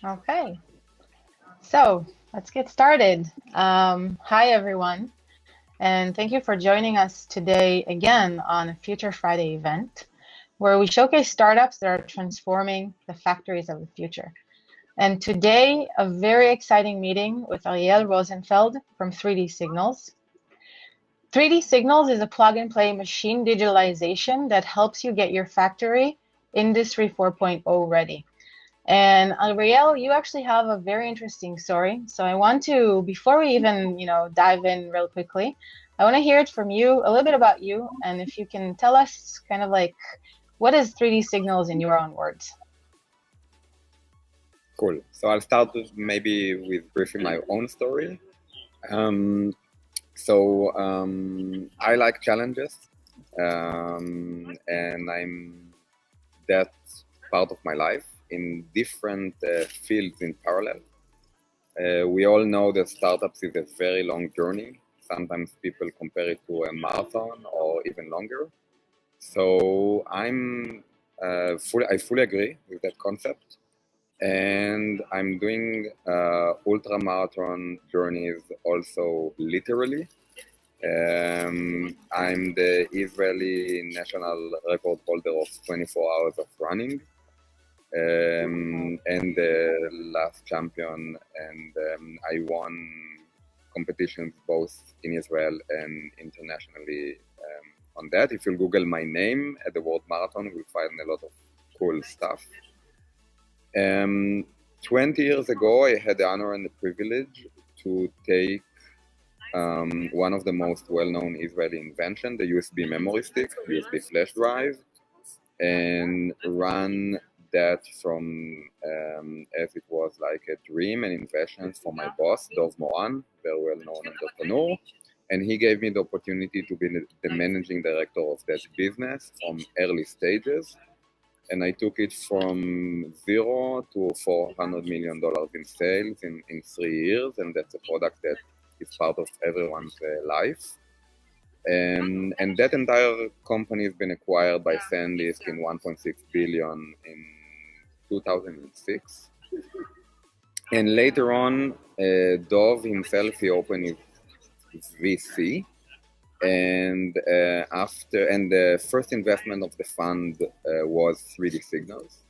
Okay, so let's get started. Hi, everyone, and thank you for joining us today again on a Future Friday event where we showcase startups that are transforming the factories of the future. And today, a very exciting meeting with Ariel Rosenfeld from 3D Signals. 3D Signals is a plug-and-play machine digitalization that helps you get your factory Industry 4.0 ready. And Ariel, you actually have a very interesting story. So I want to, before we even, dive in real quickly, I want to hear it from you, a little bit about you, and if you can tell us kind of like what is 3D Signals in your own words. Cool. So I'll start maybe with briefly my own story. I like challenges, and I'm that part of my life in different fields in parallel. We all know that startups is a very long journey. Sometimes people compare it to a marathon or even longer. So I fully agree with that concept. And I'm doing ultra marathon journeys also literally. I'm the Israeli national record holder of 24 hours of running, and the last champion. And I won competitions both in Israel and internationally on that. If you Google my name at the World Marathon, you'll find a lot of cool stuff. 20 years ago, I had the honor and the privilege to take one of the most well-known Israeli inventions, the USB memory stick, USB flash drive, and run that from as it was like a dream and invention for my boss, Dov Moran, very well-known entrepreneur. And he gave me the opportunity to be the managing director of that business from early stages. And I took it from zero to $400 million in sales in 3 years. And that's a product that is part of everyone's life. And that entire company has been acquired by SanDisk in 1.6 billion in 2006. And later on, Dov himself, he opened his VC. And the first investment of the fund was 3D Signals.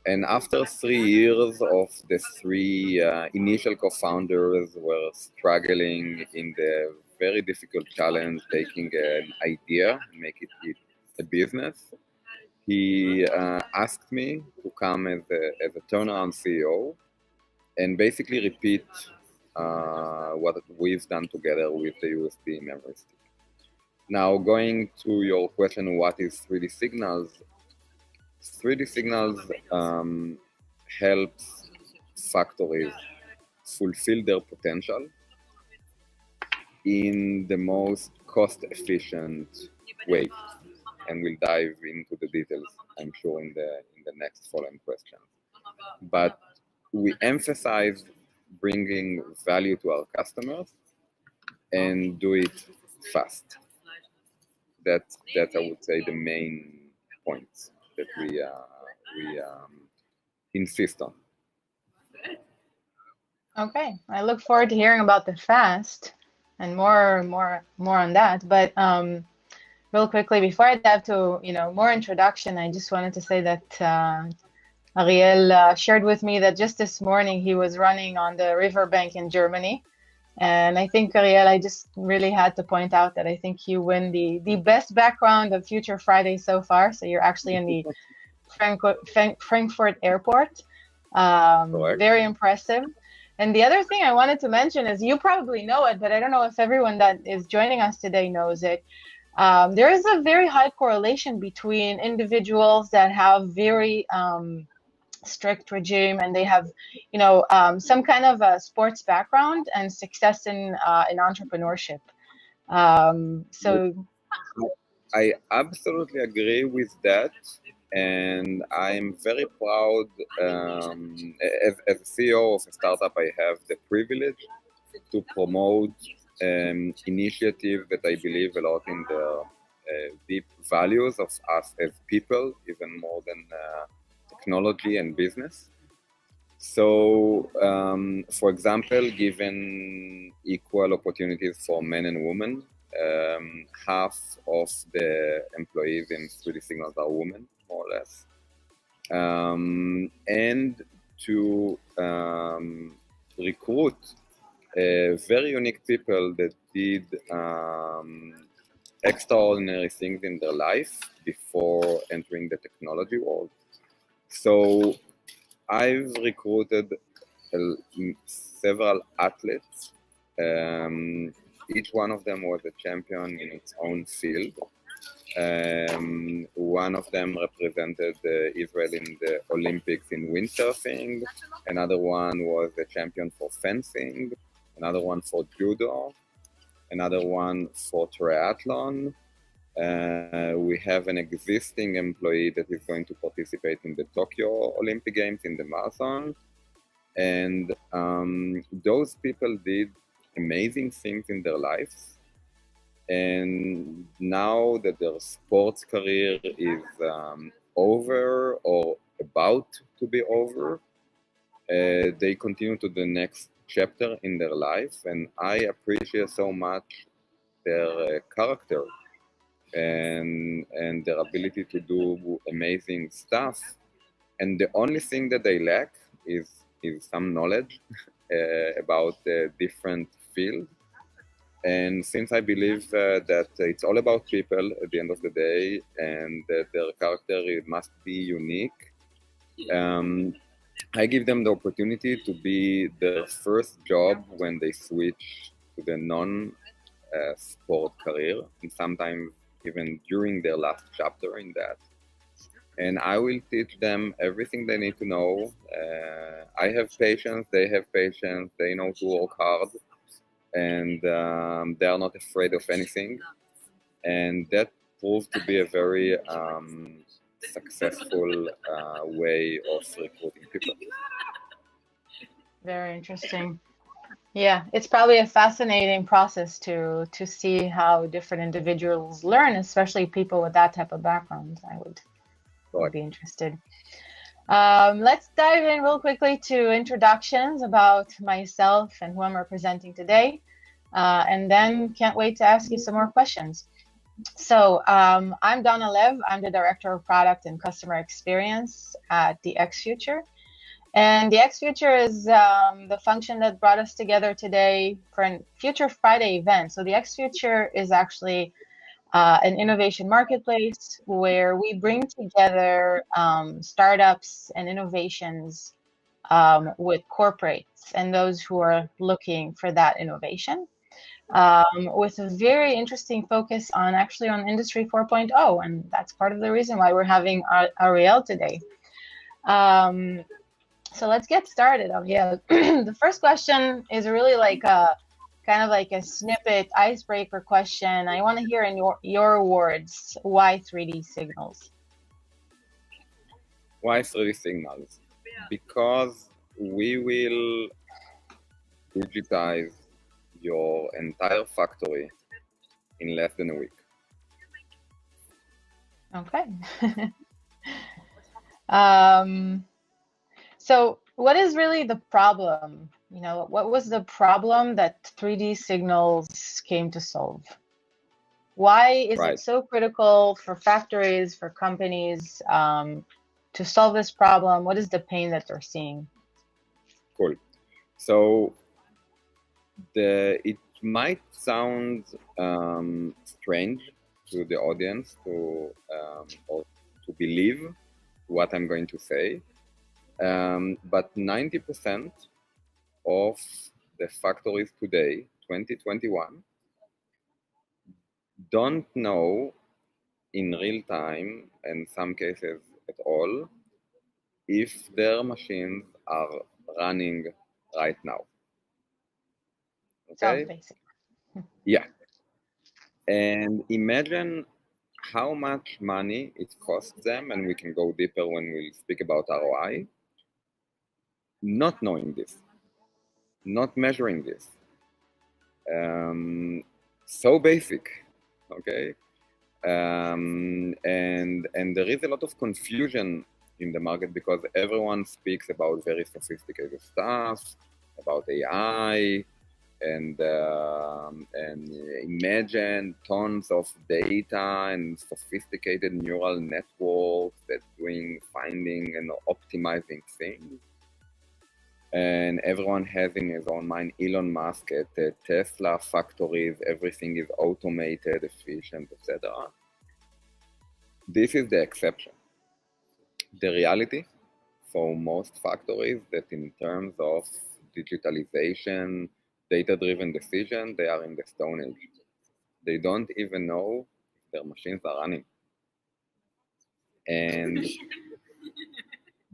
And after 3 years of the three initial co-founders were struggling in the very difficult challenge, taking an idea, make it a business, he asked me to come as a turnaround CEO and basically repeat what we've done together with the USB memory stick. Now, going to your question, what is 3D Signals? 3D Signals helps factories fulfill their potential in the most cost-efficient way. And we'll dive into the details, I'm sure, in the next following questions. But we emphasize bringing value to our customers and do it fast. That's I would say the main points that we insist on. Okay, I look forward to hearing about the fast and more on that. But real quickly, before I dive to more introduction, I just wanted to say that Ariel shared with me that just this morning he was running on the riverbank in Germany. And I think, Ariel, I just really had to point out that I think you win the best background of Future Friday so far. So you're actually in the Frankfurt airport. Very impressive. And the other thing I wanted to mention is you probably know it, but I don't know if everyone that is joining us today knows it. There is a very high correlation between individuals that have very strict regime and they have some kind of a sports background and success in entrepreneurship. So I absolutely agree with that, and I'm very proud. As a CEO of a startup, I have the privilege to promote initiatives that I believe a lot in the deep values of us as people, even more than technology and business. So, for example, given equal opportunities for men and women, half of the employees in 3D Signals are women, more or less. And to recruit very unique people that did extraordinary things in their life before entering the technology world. So I've recruited several athletes. Each one of them was a champion in its own field. One of them represented Israel in the Olympics in windsurfing. Another one was a champion for fencing. Another one for judo. Another one for triathlon. We have an existing employee that is going to participate in the Tokyo Olympic Games in the marathon. And those people did amazing things in their lives. And now that their sports career is over or about to be over, they continue to the next chapter in their life. And I appreciate so much their character and their ability to do amazing stuff. And the only thing that they lack is some knowledge about different fields. And since I believe that it's all about people at the end of the day, and that their character must be unique, I give them the opportunity to be their first job when they switch to the non-sport career, and sometimes even during their last chapter in that. And I will teach them everything they need to know. I have patience, they have patience, they know to work hard, and they are not afraid of anything. And that proved to be a very successful way of recruiting people. Very interesting. Yeah, it's probably a fascinating process to see how different individuals learn, especially people with that type of background. I would be interested. Let's dive in real quickly to introductions about myself and who I'm representing today, and then can't wait to ask you some more questions. So I'm Donna Lev. I'm the Director of Product and Customer Experience at the X Future. And the X Future is the function that brought us together today for a Future Friday event. So the X Future is actually an innovation marketplace where we bring together startups and innovations with corporates and those who are looking for that innovation, with a very interesting focus on Industry 4.0. And that's part of the reason why we're having Ariel today. So let's get started. The first question is really like a kind of like a snippet icebreaker question. I want to hear in your words, why 3D signals? Why 3D signals? Because we will digitize your entire factory in less than a week. Okay. So what is really the problem? You know, what was the problem that 3D signals came to solve? Why is it so critical for factories, for companies to solve this problem? What is the pain that they're seeing? Cool. So it might sound strange to the audience or to believe what I'm going to say. But 90% of the factories today, 2021, don't know in real time, and some cases at all, if their machines are running right now. Okay? Sounds basic. Yeah. And imagine how much money it costs them, and we can go deeper when we speak about ROI, not knowing this, not measuring this. So basic, okay? And there is a lot of confusion in the market because everyone speaks about very sophisticated stuff, about AI, and imagine tons of data and sophisticated neural networks that doing finding and optimizing things. And everyone has in his own mind Elon Musk at Tesla factories, everything is automated, efficient, etc. This is the exception. The reality for most factories that in terms of digitalization, data-driven decision, they are in the Stone Age. They don't even know if their machines are running. And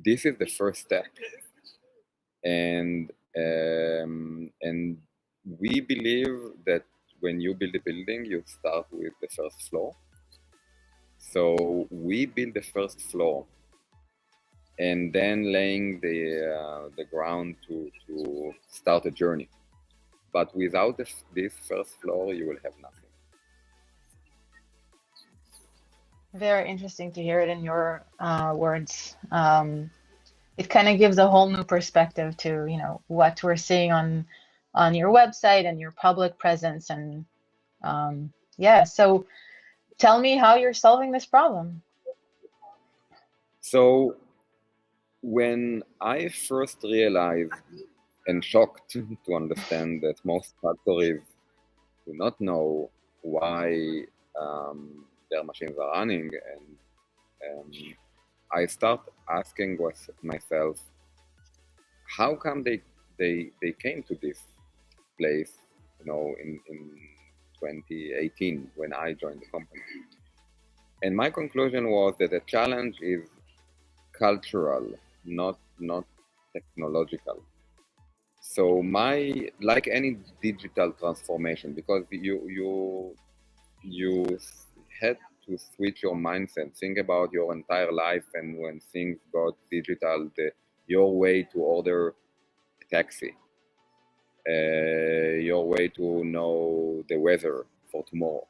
this is the first step. And we believe that when you build a building, you start with the first floor. So we build the first floor and then laying the ground to start a journey. But without this first floor, you will have nothing. Very interesting to hear it in your words. It kind of gives a whole new perspective to, you know, what we're seeing on your website and your public presence. And yeah, so tell me how you're solving this problem. So when I first realized and shocked to understand that most factories do not know why their machines are running, and I start asking myself, how come they came to this place, you know, in 2018 when I joined the company? And my conclusion was that the challenge is cultural, not technological. So like any digital transformation, because you had to switch your mindset, think about your entire life, and when things got digital, your way to order a taxi, your way to know the weather for tomorrow.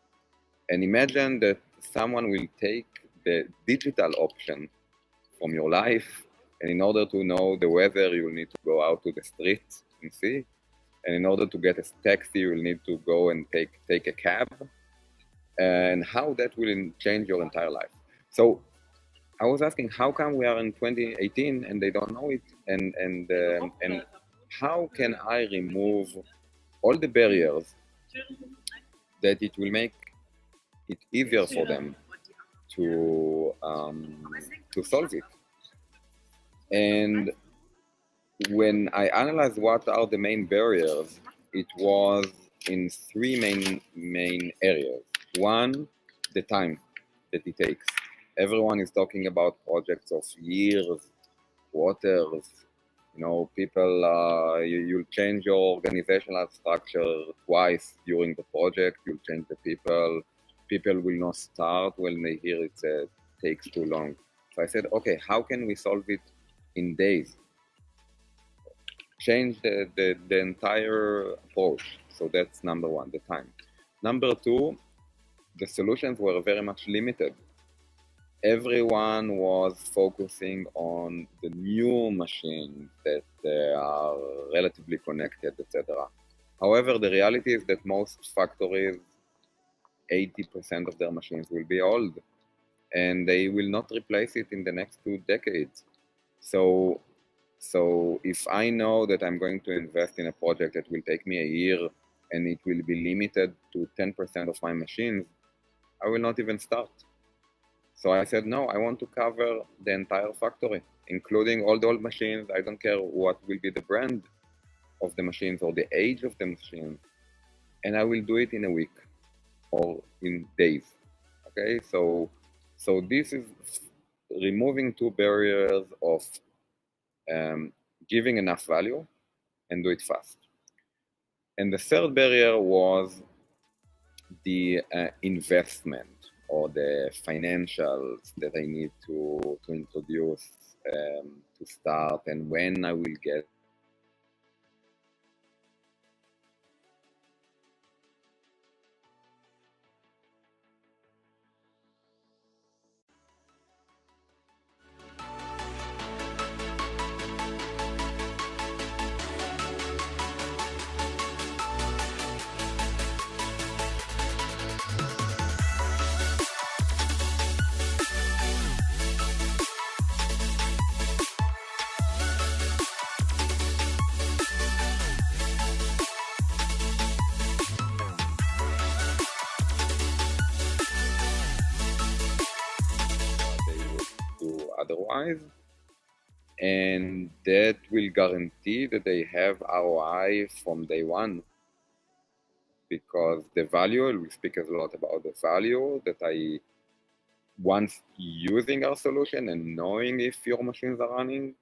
And imagine that someone will take the digital option from your life, and in order to know the weather, you will need to go out to the street and see. And in order to get a taxi, you will need to go and take a cab. And how that will change your entire life. So I was asking, how come we are in 2018 and they don't know it? And how can I remove all the barriers that it will make it easier for them to solve it? And when I analyzed what are the main barriers, it was in three main areas. One, the time that it takes. Everyone is talking about projects of years, quarters. You know, people, you'll change your organizational structure twice during the project. You'll change the people. People will not start when they hear it takes too long. So I said, okay, how can we solve it in days? Change the entire approach. So that's number one, the time. Number two, the solutions were very much limited. Everyone was focusing on the new machines that are relatively connected, etc. However, the reality is that most factories, 80% of their machines will be old, and they will not replace it in the next 2 decades. So if I know that I'm going to invest in a project that will take me a year and it will be limited to 10% of my machines, I will not even start. So I said, no, I want to cover the entire factory, including all the old machines. I don't care what will be the brand of the machines or the age of the machines. And I will do it in a week or in days. Okay, so this is removing two barriers of giving enough value and do it fast. And the third barrier was the investment or the financials that I need to introduce to start, and when I will get. otherwise. And that will guarantee that they have ROI from day one, because the value, we speak a lot about the value that once using our solution and knowing if your machines are running,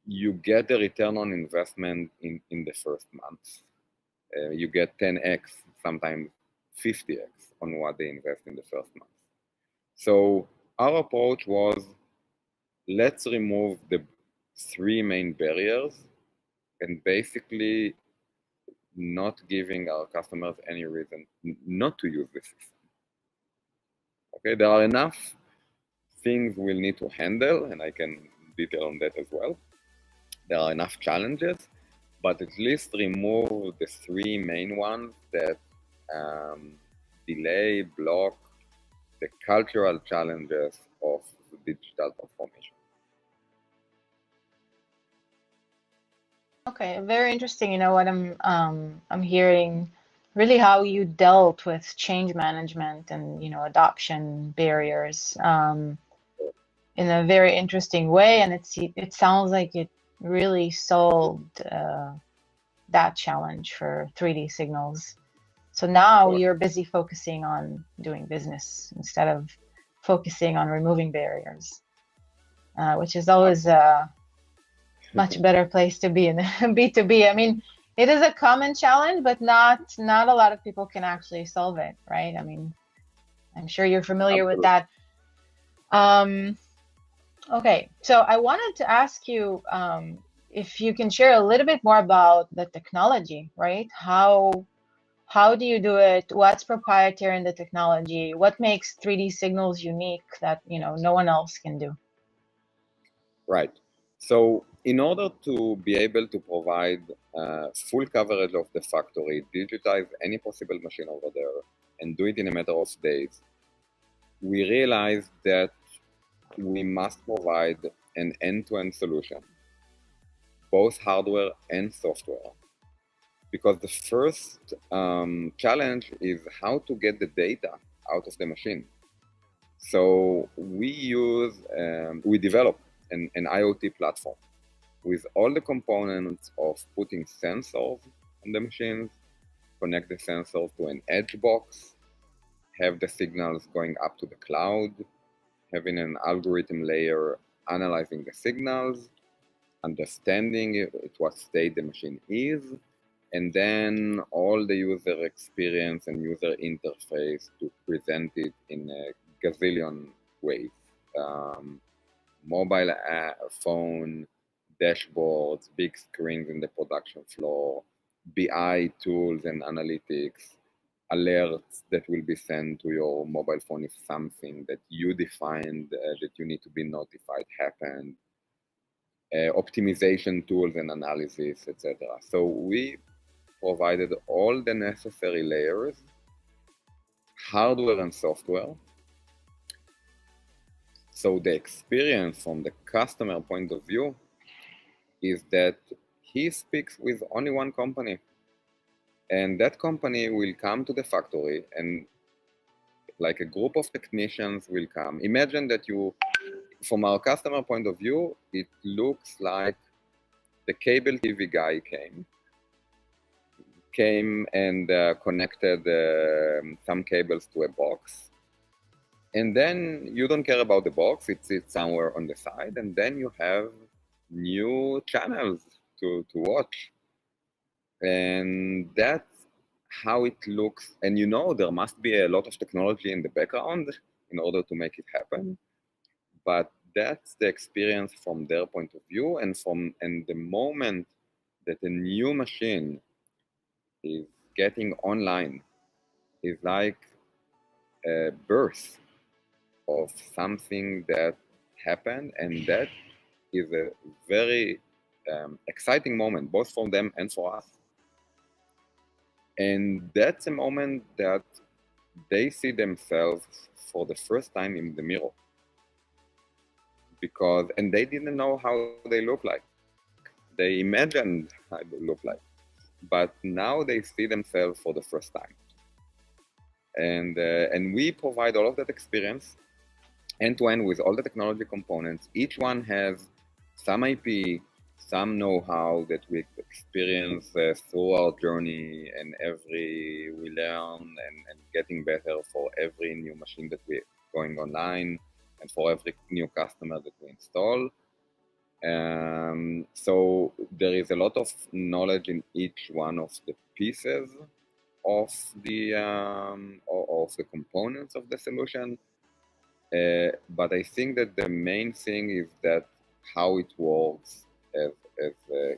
you get the return on investment in the first month. You get 10x, sometimes 50x on what they invest in the first month. So our approach was, let's remove the 3 main barriers and basically not giving our customers any reason not to use the system. Okay, there are enough things we'll need to handle, and I can detail on that as well. There are enough challenges, but at least remove the 3 main ones that delay, block the cultural challenges of digital transformation. Okay, very interesting. You know what I'm hearing, really how you dealt with change management and adoption barriers in a very interesting way, and it sounds like it really solved that challenge for 3D signals. So now you're busy focusing on doing business instead of focusing on removing barriers, which is always a much better place to be in B2B. I mean, it is a common challenge, but not a lot of people can actually solve it, right? I mean, I'm sure you're familiar with that. Okay, so I wanted to ask you if you can share a little bit more about the technology, right? How do you do it? What's proprietary in the technology? What makes 3D signals unique that no one else can do? Right. So in order to be able to provide full coverage of the factory, digitize any possible machine over there, and do it in a matter of days, we realized that we must provide an end-to-end solution, both hardware and software. Because the first challenge is how to get the data out of the machine. So we develop an IoT platform with all the components of putting sensors on the machines, connect the sensors to an edge box, have the signals going up to the cloud, having an algorithm layer analyzing the signals, understanding at what state the machine is, and then all the user experience and user interface to present it in a gazillion ways. Mobile phone, dashboards, big screens in the production floor, BI tools and analytics, alerts that will be sent to your mobile phone if something that you defined that you need to be notified happened, optimization tools and analysis, etc. So we provided all the necessary layers, hardware and software. So the experience from the customer point of view is that he speaks with only one company, and that company will come to the factory, and like a group of technicians will come. Imagine that from our customer point of view, it looks like the cable TV guy came and connected some cables to a box. And then you don't care about the box, it sits somewhere on the side, and then you have new channels to watch. And that's how it looks. And there must be a lot of technology in the background in order to make it happen. But that's the experience from their point of view. And the moment that a new machine is getting online is like a birth of something that happened, and that is a very exciting moment, both for them and for us. And that's a moment that they see themselves for the first time in the mirror. And they didn't know how they look like. They imagined how they look like. But now they see themselves for the first time. And we provide all of that experience. end-to-end with all the technology components. Each one has some IP, some know-how that we experience through our journey, and we learn and getting better for every new machine that we're going online and for every new customer that we install. So there is a lot of knowledge in each one of the pieces of the components of the solution. But I think that the main thing is that how it works as a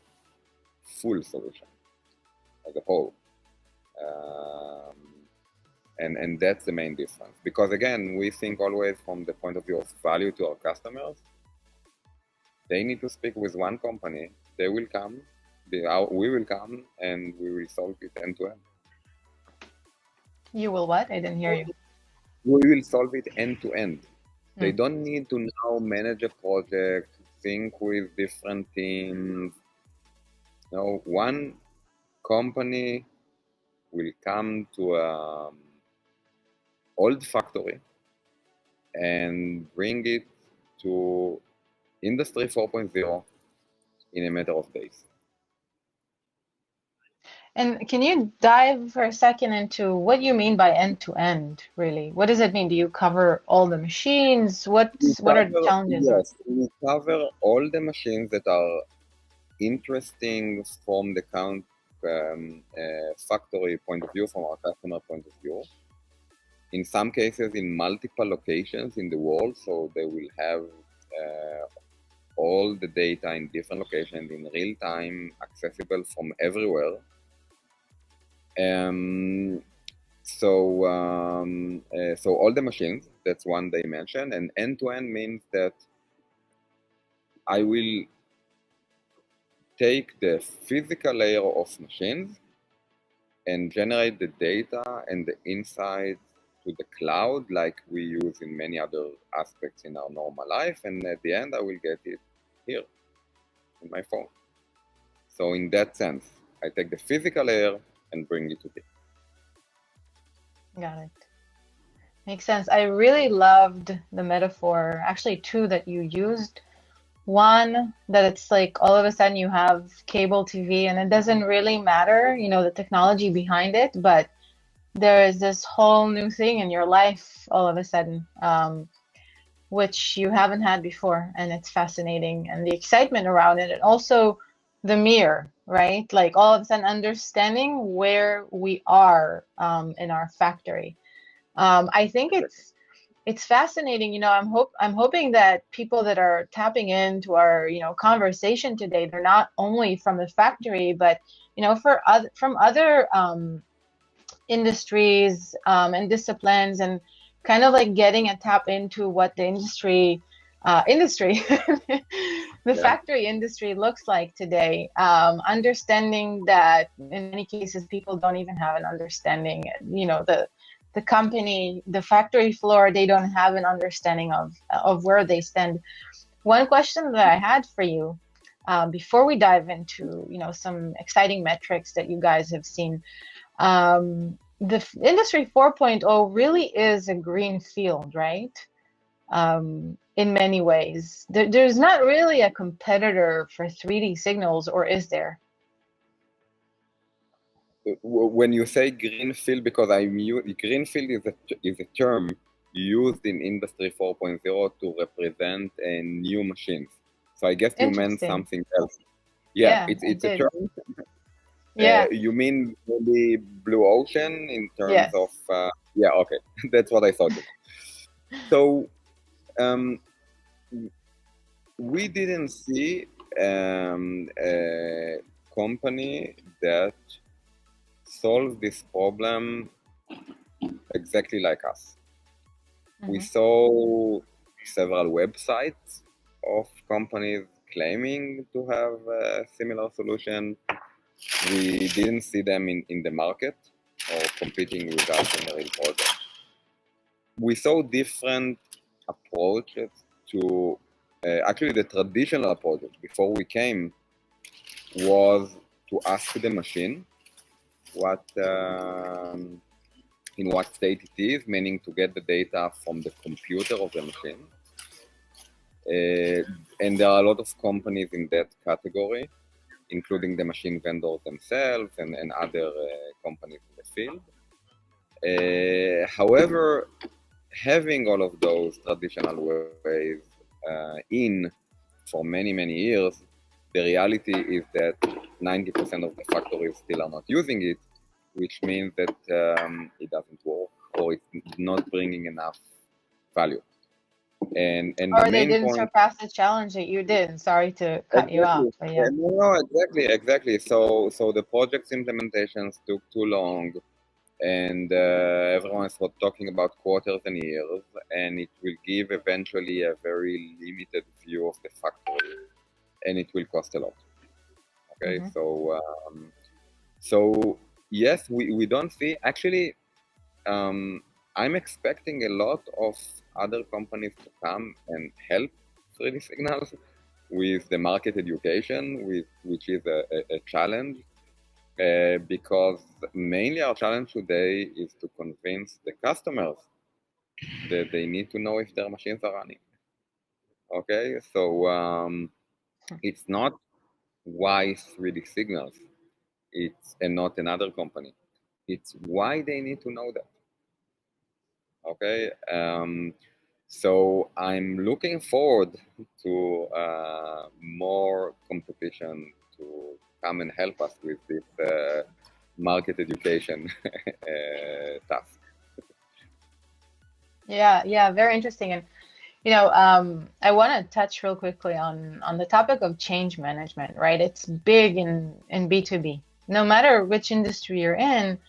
full solution, as a whole. And that's the main difference. Because again, we think always from the point of view of value to our customers. They need to speak with one company. They will come, we will come, and we will solve it end to end. You will what? I didn't hear you. We will solve it end to end. They don't need to now manage a project, think with different teams. No, one company will come to an old factory and bring it to Industry 4.0 in a matter of days. And can you dive for a second into what you mean by end-to-end, really? What does it mean? Do you cover all the machines? What are the challenges? Yes, we cover all the machines that are interesting from the factory point of view, from our customer point of view. In some cases, in multiple locations in the world, so they will have all the data in different locations in real time, accessible from everywhere. So all the machines, that's one dimension, and end-to-end means that I will take the physical layer of machines and generate the data and the insights to the cloud like we use in many other aspects in our normal life, and at the end I will get it here in my phone. So in that sense, I take the physical layer and bring it to it. Got it. Makes sense. I really loved the metaphor, actually two that you used. One, that it's like all of a sudden you have cable TV and it doesn't really matter, the technology behind it, but there is this whole new thing in your life all of a sudden, which you haven't had before, and it's fascinating, and the excitement around it, and also the mirror, right? Like all of a sudden understanding where we are in our factory. I think it's fascinating. I'm hoping that people that are tapping into our conversation today, they're not only from the factory, but from other industries and disciplines, and kind of like getting a tap into what the factory industry looks like today. Understanding that in many cases people don't even have an understanding. The company, the factory floor, they don't have an understanding of where they stand. One question that I had for you before we dive into some exciting metrics that you guys have seen. The Industry 4.0 really is a green field, right? In many ways. There's not really a competitor for 3D signals, or is there? When you say greenfield, because greenfield is a term used in Industry 4.0 to represent new machines. So I guess you meant something else. Yeah, it's a term. Yeah. You mean maybe blue ocean in terms of yeah, okay. That's what I thought. So we didn't see a company that solve this problem exactly like us. Mm-hmm. We saw several websites of companies claiming to have a similar solution. We didn't see them in the market or competing with us in a real project. We saw different approaches to, actually the traditional approach before we came was to ask the machine what in what state it is, meaning to get the data from the computer of the machine. And there are a lot of companies in that category, including the machine vendors themselves and other companies in the field. However, having all of those traditional ways in for many, many years, the reality is that 90% of the factories still are not using it, which means that it doesn't work or it's not bringing enough value. And Or the they main didn't point. surpass the challenge that you did. Sorry to cut you off, Exactly. but yeah. No, exactly. So the project's implementations took too long, and everyone is talking about quarters and years, and it will give eventually a very limited view of the factory, and it will cost a lot. Okay, so yes, we don't see actually. I'm expecting a lot of other companies to come and help 3D signals with the market education, which is a challenge, because mainly our challenge today is to convince the customers that they need to know if their machines are running. Okay, so it's not why 3D signals, it's and not another company. It's why they need to know that. Okay, so I'm looking forward to more competition to come and help us with this market education task. Yeah, very interesting. And I want to touch real quickly on the topic of change management, right? It's big in B2B, no matter which industry you're in.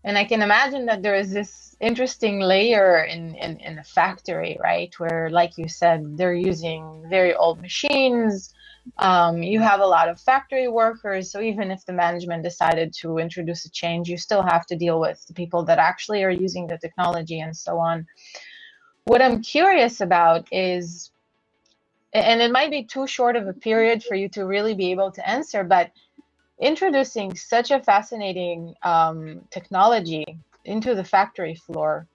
And I can imagine that there is this interesting layer in the factory, right? Where, like you said, they're using very old machines. You have a lot of factory workers. So even if the management decided to introduce a change, you still have to deal with the people that actually are using the technology and so on. What I'm curious about is, and it might be too short of a period for you to really be able to answer, but introducing such a fascinating technology into the factory floor,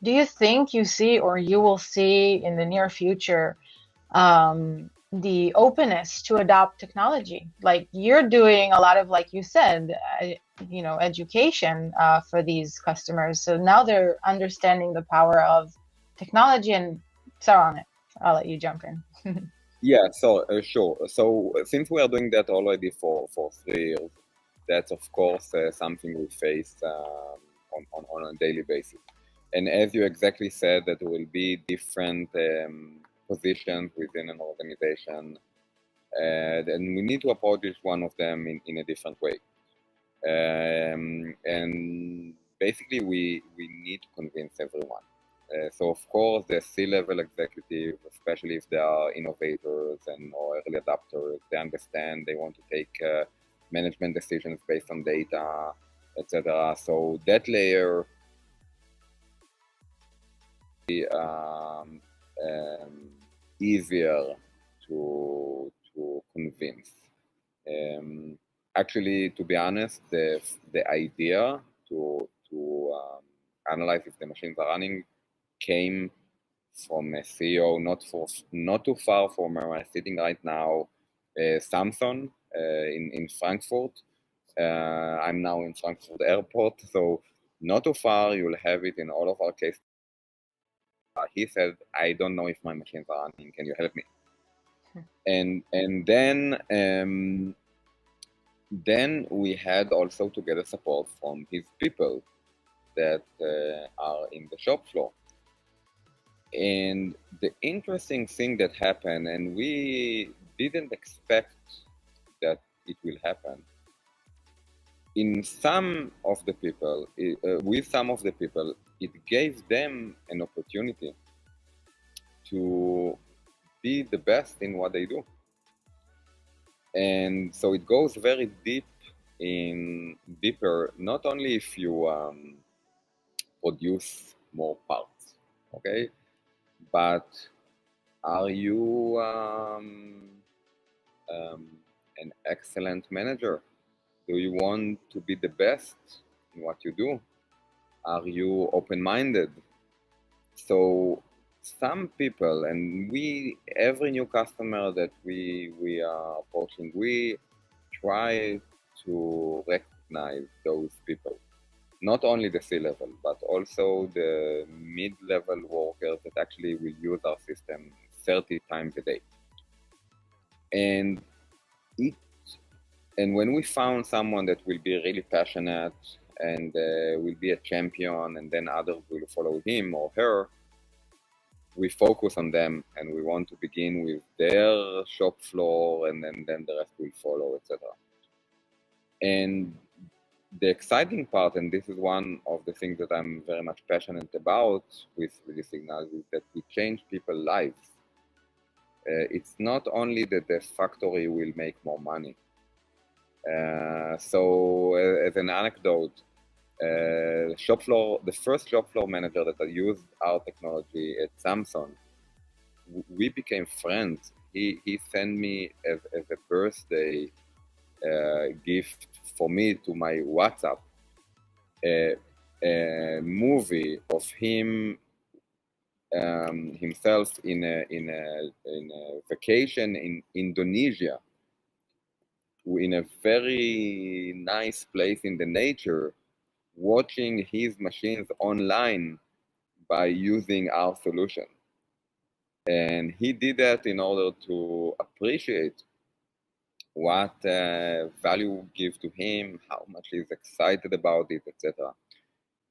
do you think you see or you will see in the near future the openness to adopt technology? Like you're doing a lot of, like you said, education for these customers. So now they're understanding the power of technology and so on. I'll let you jump in. Yeah, so sure. So since we are doing that already for 3 years, that's of course something we face on a daily basis. And as you exactly said, that there will be different positions within an organization, and we need to approach each one of them in a different way. And basically, we need to convince everyone. So of course, the C-level executive, especially if they are innovators or early adopters, they understand they want to take management decisions based on data, etc. So that layer um, easier to convince. Actually, to be honest, the idea to analyze if the machines are running came from a CEO not too far from where I'm sitting right now, Samsung in Frankfurt. I'm now in Frankfurt Airport, so not too far. You'll have it in all of our cases. He said, "I don't know if my machines are running. Can you help me?" And then we had also to get a support from his people that are in the shop floor. And the interesting thing that happened, and we didn't expect that it will happen, in some of the people, with some of the people, it gave them an opportunity to be the best in what they do. And so it goes very deeper, not only if you produce more parts, okay, but are you an excellent manager? Do you want to be the best in what you do? Are you open-minded? So some people, and every new customer that we are approaching, we try to recognize those people. Not only the C-level, but also the mid-level workers that actually will use our system 30 times a day. And when we found someone that will be really passionate and will be a champion, and then others will follow him or her, we focus on them, and we want to begin with their shop floor, and then the rest will follow, etc. And the exciting part, and this is one of the things that I'm very much passionate about with these signals, is that we change people's lives. It's not only that the factory will make more money. So as an anecdote, the first shop floor manager that I used our technology at Samsung, we became friends. He sent me as a birthday gift for me to my WhatsApp a movie of himself in a vacation in Indonesia, in a very nice place in the nature, watching his machines online by using our solution. And he did that in order to appreciate what value give to him, how much he's excited about it, etc.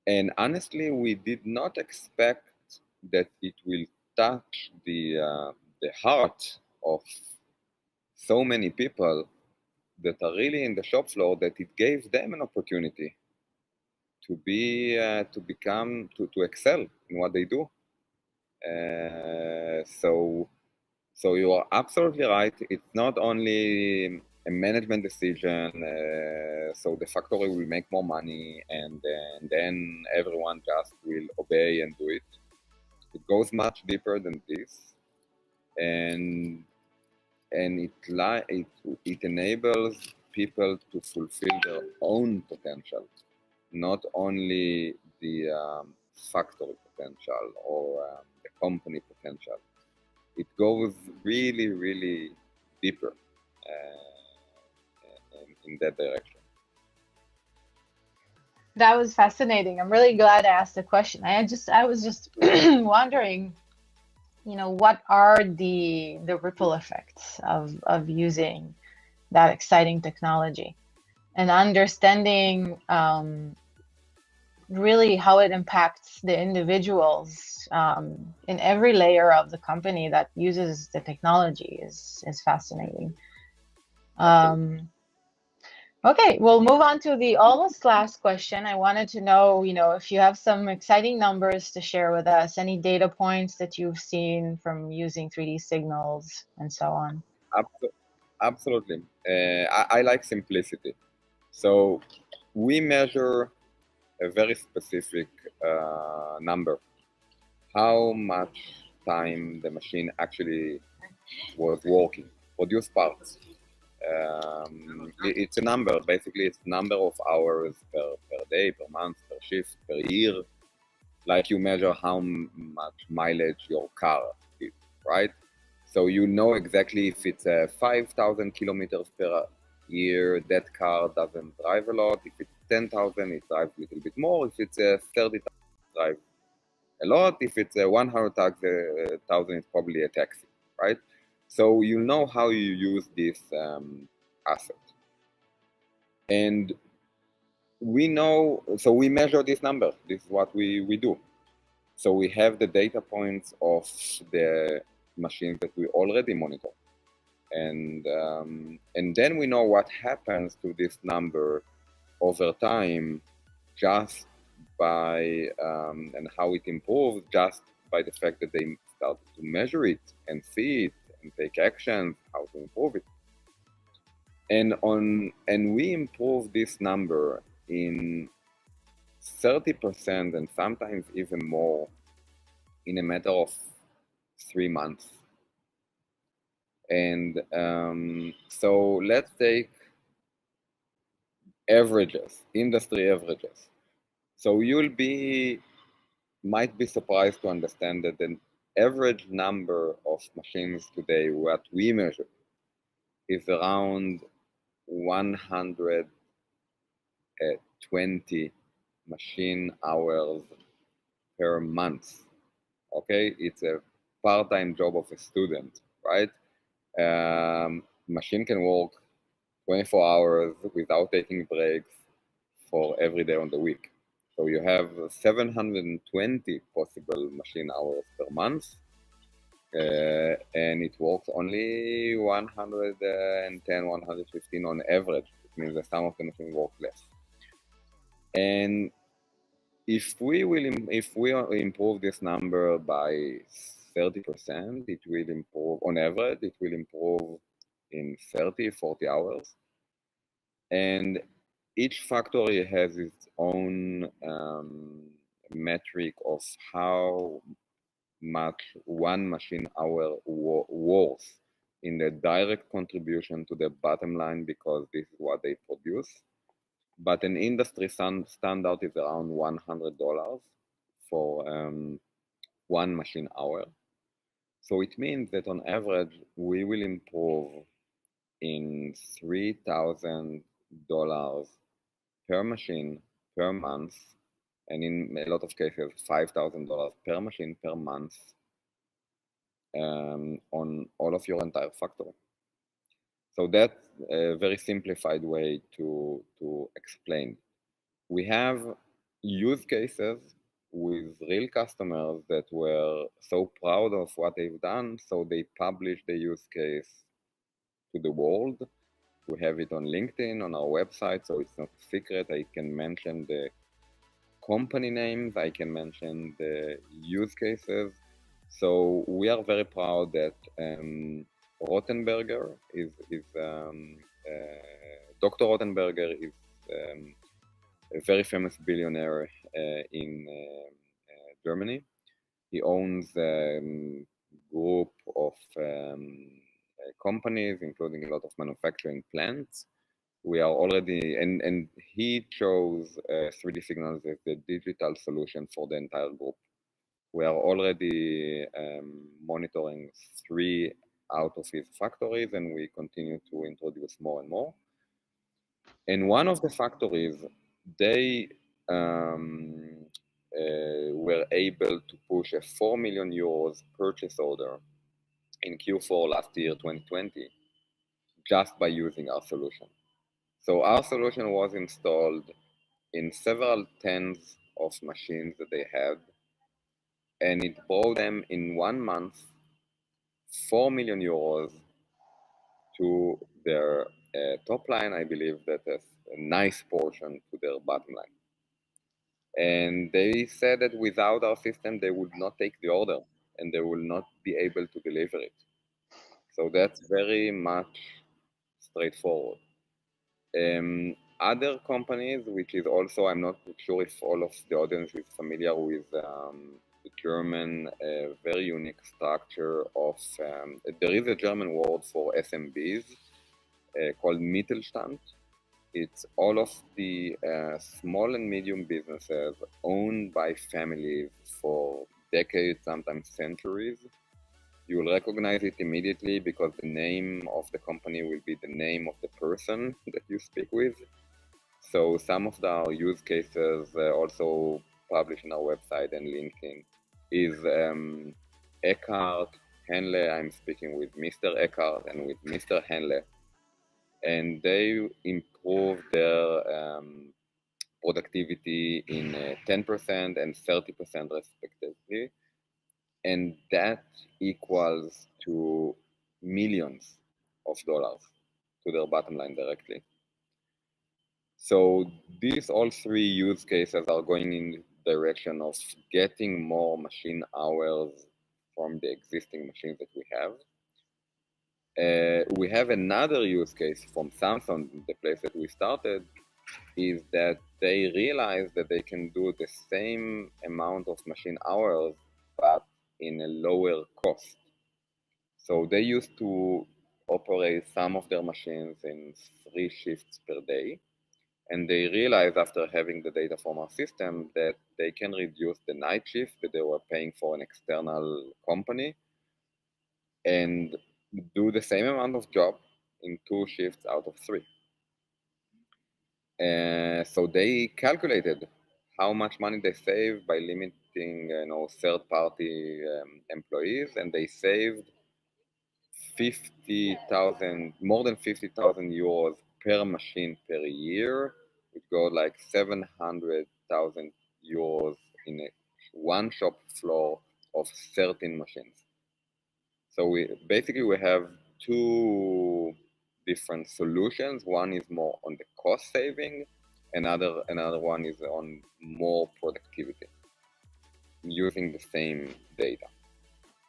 And honestly, we did not expect that it will touch the heart of so many people that are really in the shop floor, that it gave them an opportunity to excel in what they do. So you are absolutely right. It's not only a management decision. So the factory will make more money, and then everyone just will obey and do it. It goes much deeper than this, and it enables people to fulfill their own potential, not only the factory potential or the company potential. It goes really, really deeper in that direction. That was fascinating. I'm really glad I asked the question. I was just wondering, what are the ripple effects of using that exciting technology, and understanding really how it impacts the individuals in every layer of the company that uses the technology is fascinating. Okay, we'll move on to the almost last question. I wanted to know, if you have some exciting numbers to share with us, any data points that you've seen from using 3D signals and so on. Absolutely. I like simplicity. So we measure a very specific number. How much time the machine actually was working, produce parts. It's a number. Basically, it's number of hours per day, per month, per shift, per year. Like you measure how much mileage your car is, right? So you know exactly if it's 5,000 kilometers per year, that car doesn't drive a lot. If it's 10,000, it drives a little bit more. If it's 30,000, it drives a lot. If it's 100,000, it's probably a taxi, right? So you know how you use this asset. And we know, so we measure this number. This is what we do. So we have the data points of the machines that we already monitor. And then we know what happens to this number over time, just by, and how it improves just by the fact that they start to measure it and see it and take action, how to improve it. And we improve this number in 30% and sometimes even more in a matter of 3 months. And so let's take averages, industry averages. So might be surprised to understand that the average number of machines today, what we measure, is around 120 machine hours per month. Okay, it's a part-time job of a student, right? Machine can work 24 hours without taking breaks for every day on the week. So you have 720 possible machine hours per month, and it works only 110, 115 on average. It means that some of the machines work less. And if we improve this number by 30%, it will improve on average. It will improve in 30, 40 hours. And each factory has its own metric of how much one machine hour worth in the direct contribution to the bottom line, because this is what they produce. But an industry standard is around $100 for one machine hour. So it means that on average, we will improve in $3,000 per machine per month, and in a lot of cases, $5,000 per machine per month on all of your entire factory. So that's a very simplified way to explain. We have use cases with real customers that were so proud of what they've done, so they published the use case to the world. We have it on LinkedIn, on our website, so it's not a secret. I can mention the company names, I can mention the use cases. So we are very proud that Rothenberger Dr. Rothenberger is a very famous billionaire in Germany. He owns a group of companies, including a lot of manufacturing plants. We are already, and he chose 3D Signals as the digital solution for the entire group. We are already monitoring 3 out of his factories, and we continue to introduce more and more. And one of the factories, they were able to push a 4 million euros purchase order in Q4 last year, 2020, just by using our solution. So our solution was installed in several tens of machines that they had, and it brought them in 1 month 4 million euros to their top line. I believe that is a nice portion to their bottom line. And they said that without our system, they would not take the order and they will not be able to deliver it. So that's very much straightforward. Other companies, which is also, I'm not sure if all of the audience is familiar with the German very unique structure of, there is a German word for SMBs called Mittelstand. It's all of the small and medium businesses owned by families for decades, sometimes centuries. You will recognize it immediately because the name of the company will be the name of the person that you speak with. So some of our use cases also published on our website and LinkedIn is Eckhart, Henle. I'm speaking with Mr. Eckhart and with Mr. Henle, and they improve their productivity in 10% and 30% respectively. And that equals to millions of dollars to their bottom line directly. So these all 3 use cases are going in the direction of getting more machine hours from the existing machines that we have. We have another use case from Samsung, the place that we started, is that they realized that they can do the same amount of machine hours, but in a lower cost. So they used to operate some of their machines in 3 shifts per day. And they realized after having the data from our system that they can reduce the night shift that they were paying for an external company and do the same amount of job in 2 shifts out of 3. So they calculated how much money they save by limiting, third-party employees, and they saved 50,000, more than 50,000 euros per machine per year, which goes like 700,000 euros in a one shop floor of 13 machines. So we have 2 different solutions. One is more on the cost saving, another one is on more productivity using the same data.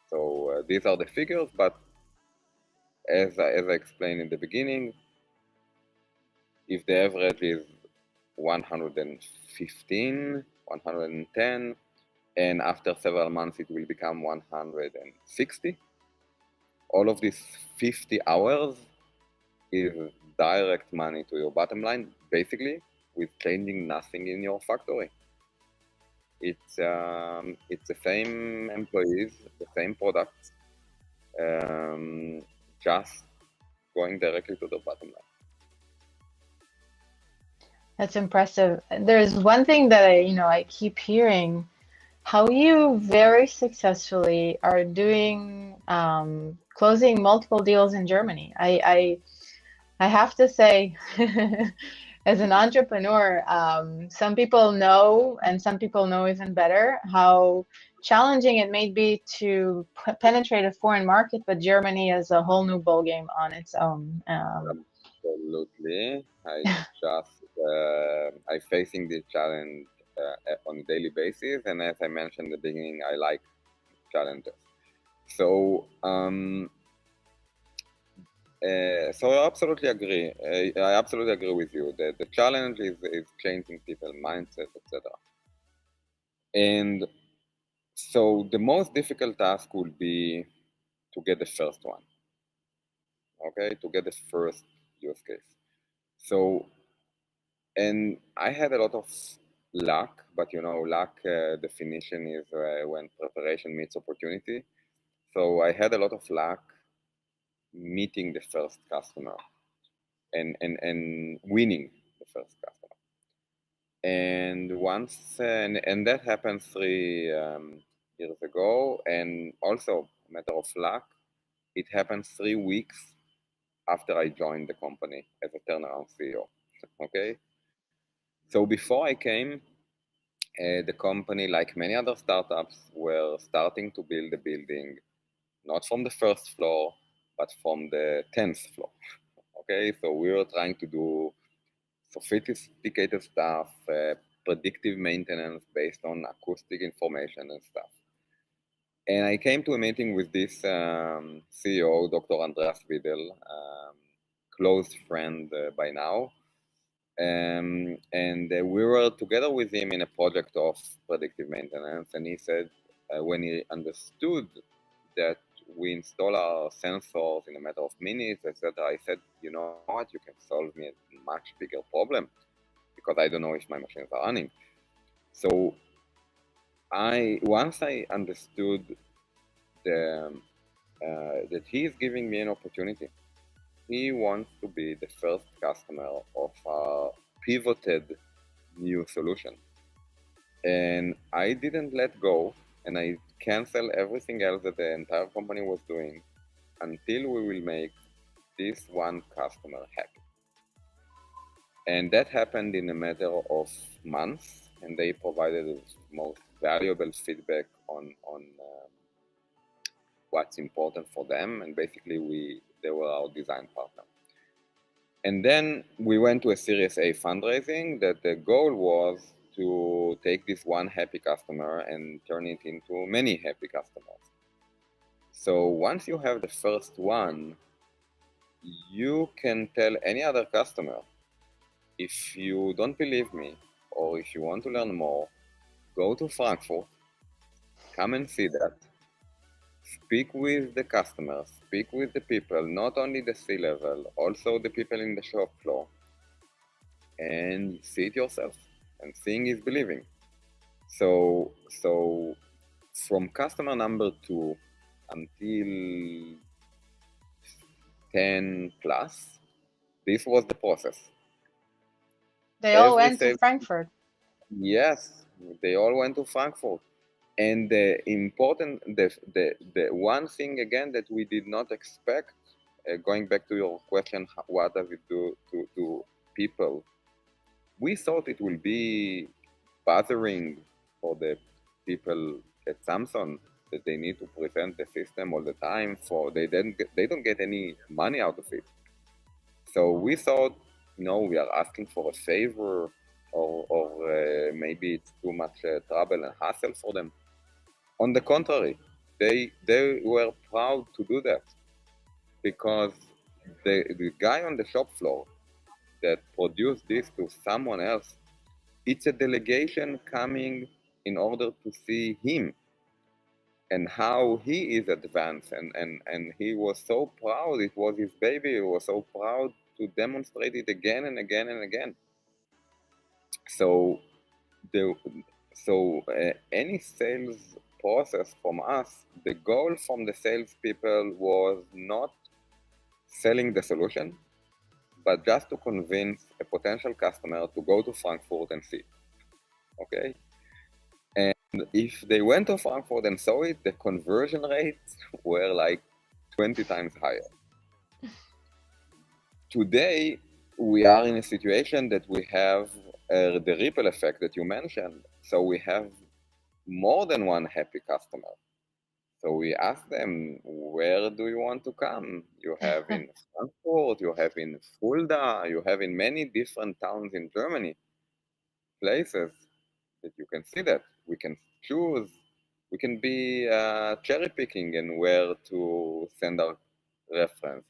So these are the figures, but as I explained in the beginning, if the average is 115, 110, and after several months it will become 160, all of these 50 hours is direct money to your bottom line, basically, with changing nothing in your factory. It's the same employees, the same products, just going directly to the bottom line. That's impressive. There's one thing that I keep hearing, how you very successfully are doing closing multiple deals in Germany. I have to say, as an entrepreneur, some people know, and some people know even better, how challenging it may be to penetrate a foreign market, but Germany is a whole new ballgame on its own. Absolutely. I'm facing this challenge on a daily basis, and as I mentioned in the beginning, I like challenges. So I absolutely agree. I absolutely agree with you that the challenge is changing people's mindsets, etc. And so the most difficult task would be to get the first one. Okay, to get the first use case. So, and I had a lot of luck, but luck definition is when preparation meets opportunity. So I had a lot of luck meeting the first customer and winning the first customer. And and that happened 3 years ago, and also a matter of luck, it happened 3 weeks after I joined the company as a turnaround CEO. Okay, so before I came, the company, like many other startups, were starting to build a building, not from the first floor, but from the 10th floor. Okay, so we were trying to do sophisticated stuff, predictive maintenance based on acoustic information and stuff. And I came to a meeting with this CEO, Dr. Andreas Widel, close friend by now. And we were together with him in a project of predictive maintenance. And he said, when he understood that we install our sensors in a matter of minutes, etc., I said, you know what, you can solve me a much bigger problem because I don't know if my machines are running. So once I understood that he is giving me an opportunity, he wants to be the first customer of a pivoted new solution. And I didn't let go, and I canceled everything else that the entire company was doing until we will make this one customer happy. And that happened in a matter of months, and they provided the most valuable feedback on what's important for them, and basically they were our design partner. And then we went to a Series A fundraising that the goal was to take this one happy customer and turn it into many happy customers. So once you have the first one, you can tell any other customer, if you don't believe me, or if you want to learn more, go to Frankfurt, come and see that, speak with the customers, speak with the people, not only the C-level, also the people in the shop floor, and you see it yourself. And seeing is believing. So from customer number 2 until 10 plus, this was the process. They all Every went to sales, Frankfurt. yes, they all went to Frankfurt. And the important, the one thing again that we did not expect, going back to your question, what does it do to people? We thought it will be bothering for the people at Samsung that they need to present the system all the time. For they don't get any money out of it. So we thought, no, we are asking for a favor, or maybe it's too much trouble and hassle for them. On the contrary, they were proud to do that, because the guy on the shop floor that produced this to someone else, it's a delegation coming in order to see him and how he is advanced, and he was so proud. It was his baby. He was so proud to demonstrate it again and again and again. So the any sales process from us, the goal from the salespeople was not selling the solution, but just to convince a potential customer to go to Frankfurt and see. Okay. And if they went to Frankfurt and saw it, the conversion rates were like 20 times higher. Today, we are in a situation that we have the ripple effect that you mentioned. So we have more than one happy customer. So we ask them, where do you want to come? You have in Frankfurt, you have in Fulda, you have in many different towns in Germany, places that you can see that. We can choose, we can be cherry picking and where to send our reference.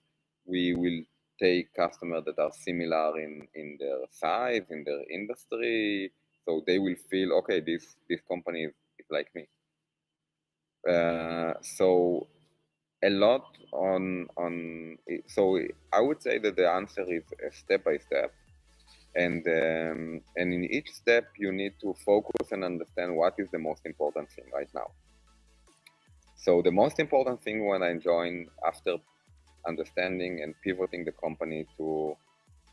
We will take customers that are similar in their size, in their industry, so they will feel, okay, this company is like me. So a lot so I would say that the answer is step by step, and in each step you need to focus and understand what is the most important thing right now. So the most important thing when I joined, after understanding and pivoting the company to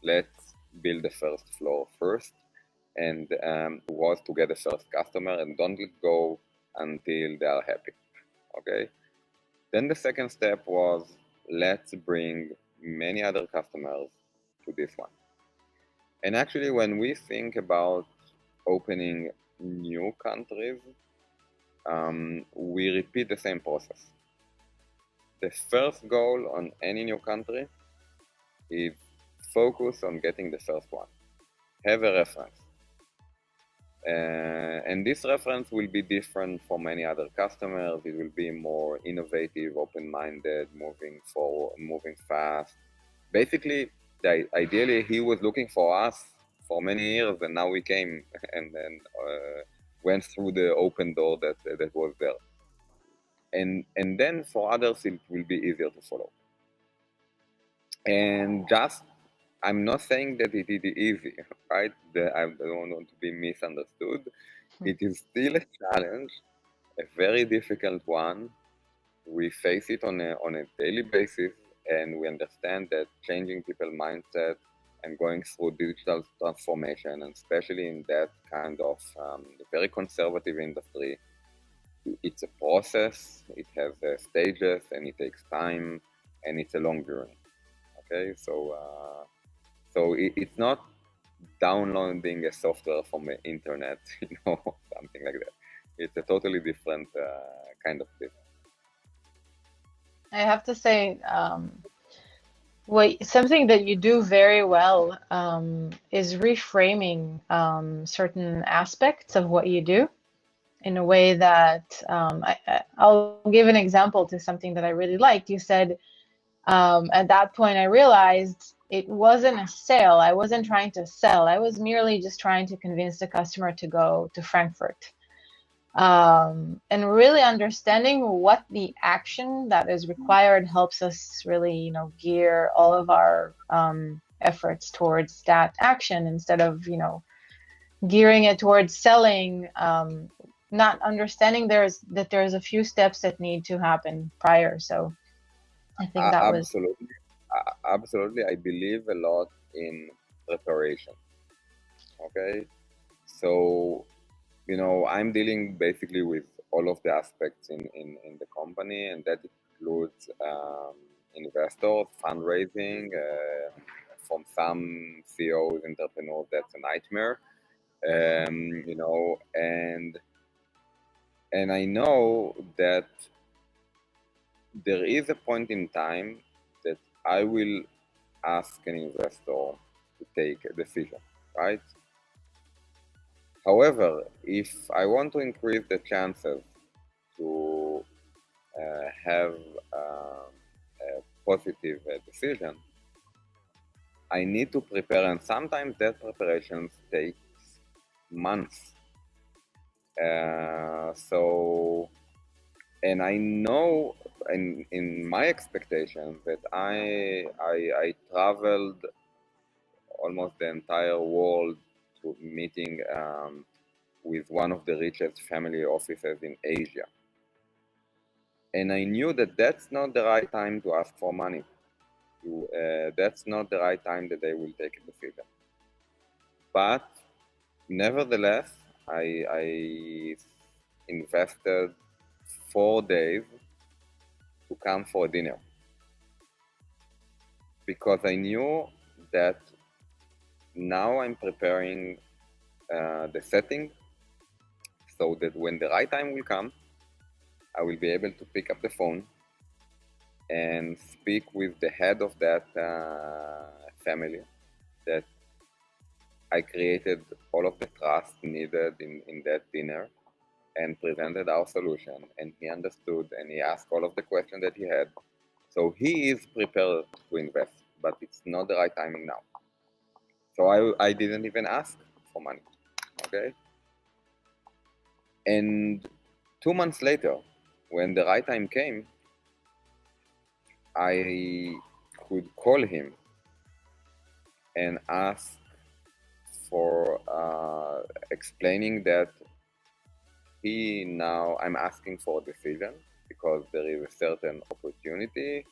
let's build the first floor first, and was to get the first customer and don't let go until they are happy. Okay. Then the second step was, let's bring many other customers to this one. And actually, when we think about opening new countries, we repeat the same process. The first goal on any new country is focus on getting the first one. Have a reference. And this reference will be different from many other customers. It will be more innovative, open-minded, moving forward, moving fast. Basically, ideally, he was looking for us for many years, and now we came and went through the open door that was there. And then for others, it will be easier to follow. And just, I'm not saying that it is easy, right? I don't want to be misunderstood. It is still a challenge, a very difficult one. We face it on a daily basis, and we understand that changing people's mindset and going through digital transformation, and especially in that kind of very conservative industry, it's a process. It has stages, and it takes time, and it's a long journey. Okay, so it's not downloading a software from the internet, something like that. It's a totally different kind of business. I have to say, something that you do very well is reframing certain aspects of what you do in a way that I'll give an example to something that I really liked. You said, at that point, I realized it wasn't a sale. I wasn't trying to sell. I was merely just trying to convince the customer to go to Frankfurt. And really understanding what the action that is required helps us really, gear all of our efforts towards that action instead of, gearing it towards selling, not understanding that there's a few steps that need to happen prior. So I think that was absolutely. I believe a lot in preparation. Okay, so I'm dealing basically with all of the aspects in the company, and that includes investors, fundraising. From some CEOs, entrepreneurs, that's a nightmare. And I know that there is a point in time that I will ask an investor to take a decision, right? However, if I want to increase the chances to have a positive decision, I need to prepare, and sometimes that preparation takes months. And I know in my expectations that I traveled almost the entire world to meeting with one of the richest family offices in Asia. And I knew that that's not the right time to ask for money. That's not the right time that they will take a decision. But nevertheless, I invested 4 days to come for dinner because I knew that now I'm preparing the setting so that when the right time will come, I will be able to pick up the phone and speak with the head of that family that I created all of the trust needed in that dinner and presented our solution, and he understood and he asked all of the questions that he had. So he is prepared to invest, but it's not the right timing now. So I didn't even ask for money, okay? And 2 months later, when the right time came, I could call him and ask for explaining that I'm asking for a decision because there is a certain opportunity.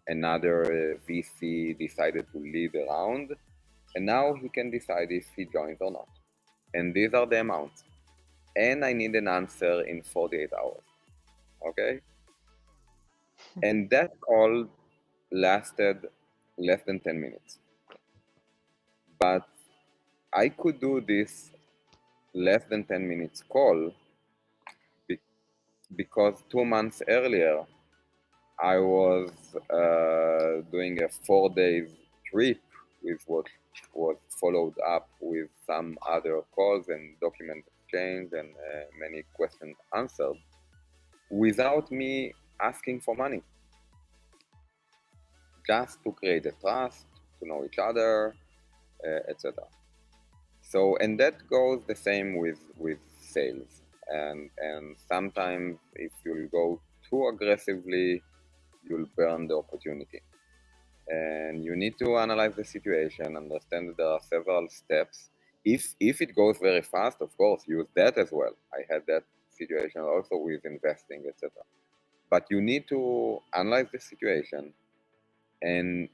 Another VC decided to lead a round, and now he can decide if he joins or not. And these are the amounts. And I need an answer in 48 hours. Okay? And that call lasted less than 10 minutes. But I could do this less than 10 minutes call because 2 months earlier, I was doing a 4 days trip with what was followed up with some other calls and document exchange and many questions answered without me asking for money. Just to create a trust, to know each other, etc. So, and that goes the same with sales. And sometimes if you'll go too aggressively, you'll burn the opportunity. And you need to analyze the situation, understand that there are several steps. If it goes very fast, of course, use that as well. I had that situation also with investing, etc. But you need to analyze the situation and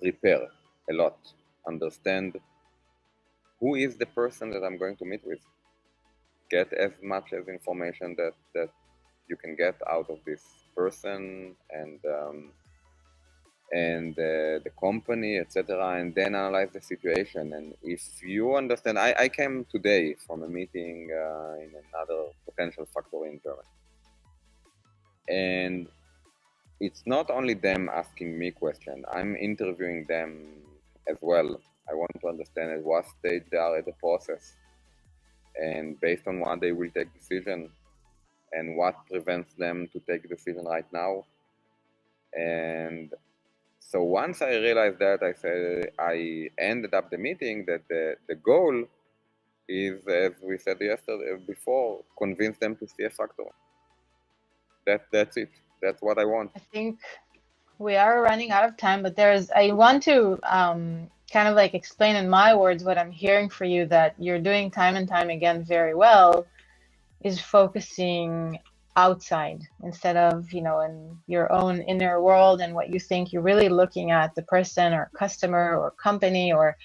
prepare a lot. Understand who is the person that I'm going to meet with. Get as much as information that you can get out of this person and the company, etc., and then analyze the situation. And if you understand, I came today from a meeting in another potential factory in Germany. And it's not only them asking me questions, I'm interviewing them as well. I want to understand at what stage they are at the process, and based on what they will take decision, and what prevents them to take a decision right now. And so once I realized that, I ended up the meeting that the goal is, as we said yesterday before, convince them to see a factory. That's it. That's what I want. I think we are running out of time, but I want to kind of like explain in my words what I'm hearing for you that you're doing time and time again very well is focusing outside instead of, in your own inner world and what you think. You're really looking at the person or customer or company or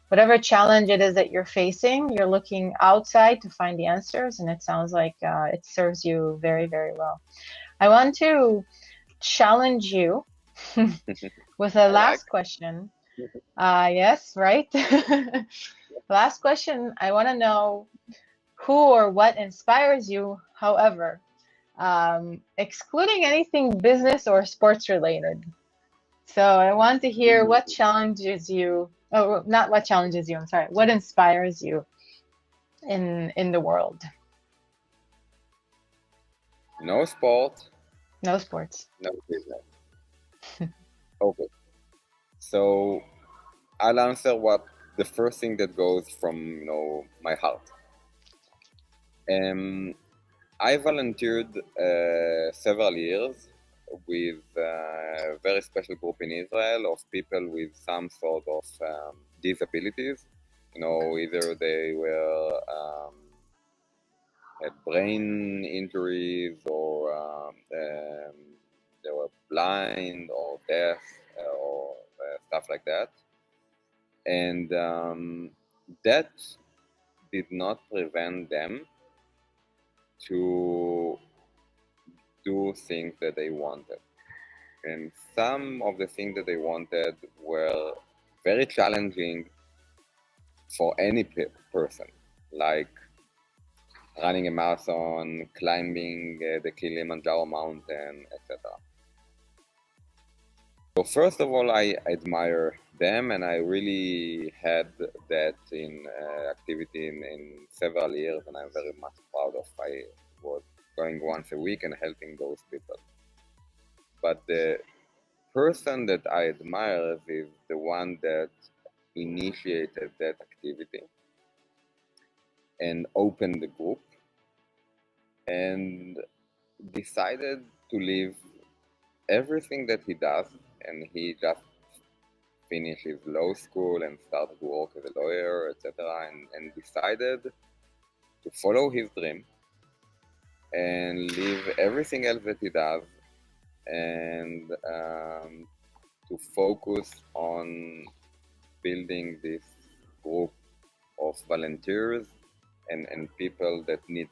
whatever challenge it is that you're facing. You're looking outside to find the answers, and it sounds like it serves you very, very well. I want to challenge you with a last question. Yes, right? Last question. I want to know who or what inspires you, however, excluding anything business or sports related. So I want to hear what challenges you, oh, not what challenges you, I'm sorry, what inspires you in the world? No sport, No sports. no business. Okay. So I'll answer what the first thing that goes from my heart. I volunteered several years with a very special group in Israel of people with some sort of disabilities. Either they were had brain injuries or they were blind or deaf or stuff like that. And that did not prevent them to do things that they wanted. And some of the things that they wanted were very challenging for any person, like running a marathon, climbing the Kilimanjaro mountain, etc. So first of all, I admire them, and I really had that in activity in several years, and I'm very much proud of. I was going once a week and helping those people. But the person that I admire is the one that initiated that activity and opened the group and decided to leave everything that he does, and he just finished his law school and started to work as a lawyer, etc., and decided to follow his dream and leave everything else that he does and to focus on building this group of volunteers and people that need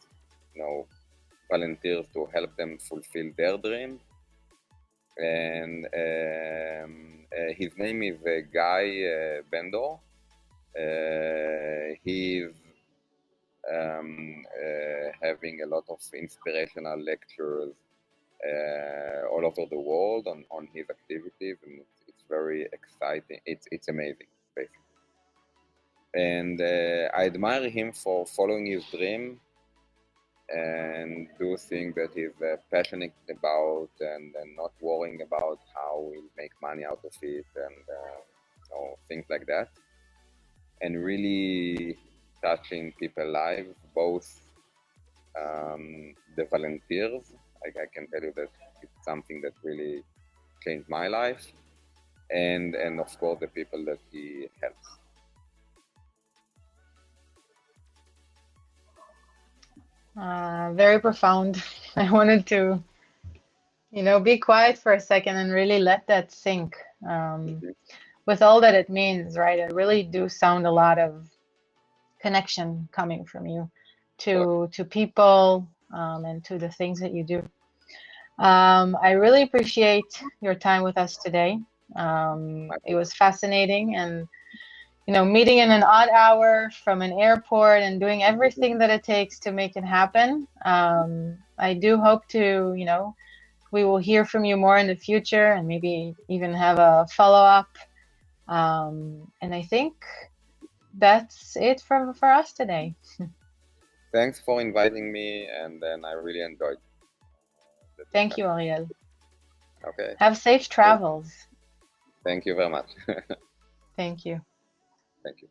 volunteers to help them fulfill their dreams. And his name is Guy Bendor. He's having a lot of inspirational lectures all over the world on his activities, and it's very exciting. It's amazing, basically. And I admire him for following his dream and do things that he's passionate about, and not worrying about how he'll make money out of it, and things like that. And really touching people's lives, both the volunteers. I can tell you that it's something that really changed my life, and of course the people that he helps. Very profound. I wanted to, be quiet for a second and really let that sink. With all that it means, right? I really do sound a lot of connection coming from you to people and to the things that you do. I really appreciate your time with us today. It was fascinating, and meeting in an odd hour from an airport and doing everything that it takes to make it happen. I do hope to, we will hear from you more in the future and maybe even have a follow-up. And I think that's it for us today. Thanks for inviting me, and then I really enjoyed. Thank you, Ariel. Okay. Have safe travels. Thank you very much. Thank you. Thank you.